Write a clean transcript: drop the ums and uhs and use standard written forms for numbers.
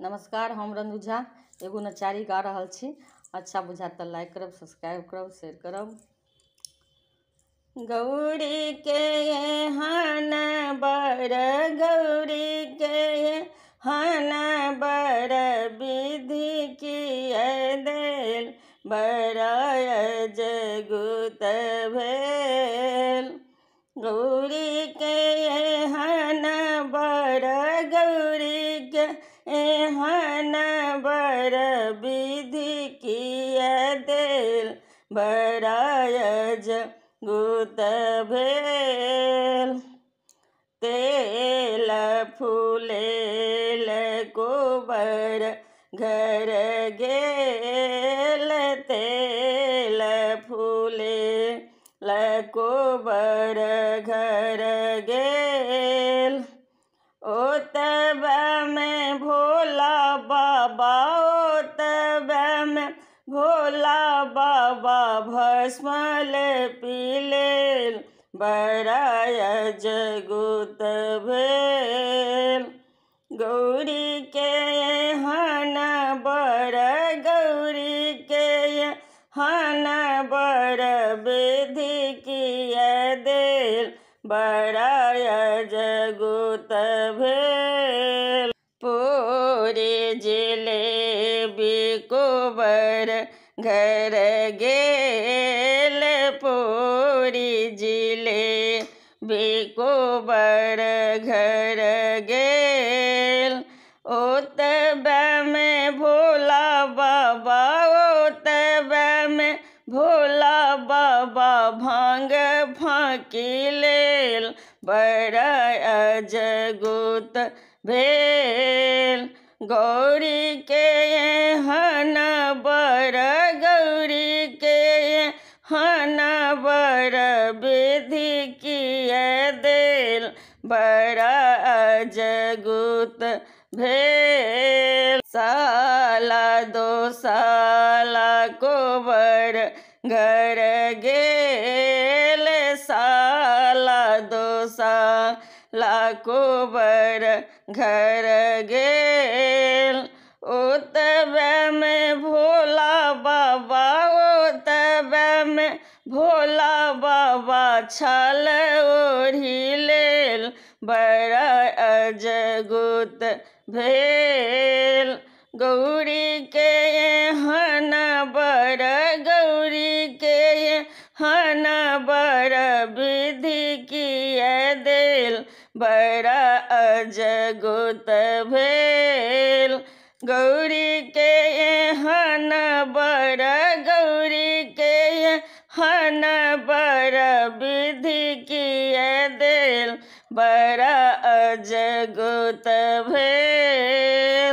नमस्कार, हम रंजू झा एगो नचारी गा रहल छी। अच्छा बुझा तो लाइक करब, सब्सक्राइब करब, शेयर करब। गौरी के हन बर, गौरी के हन बर, विधि किए देल बराय जगुत भेल। गौरी के हन बर, गौरी के हन बर, विधि किए देल बराय जगुत भेल। तेल फूलेल कोबर घर गेल, तेल फूलेल कोबर घर गेल। ओतबे में भोला बाबा, ओतबे में भोला बाबा भस्म पी लेल बराय जगुत भेल। गौरी के हन बर, गौरी के हन बर, विधि किए देल बराय जगुत भेल। पूरी जिलेबी कोबर घर गेल, पूरी जिलेबी कोबर घर गेल। ओतबे में भोला बाबा, ओतबे में भोला बाबा भांग फाँकी लेल बराय जगुत भेल। गौरी के हन बर, गौरी के हन बर, विधि किए देल बराय जगुत भेल। साला दो साला कोबर घर गेल, साला दो साला कोबर घर गेल। ओतबे में भोला बाबा, ओतबे में भोला बाबा छाल ओढ़ी लेल बराय जगुत भेल। गौरी के हन बर, गौरी के हन बर, विधि किए देल बराय जगुत भेल। गौरी के हन बर, गौरी के हन बर, विधि किए देल बराय जगुत भेल।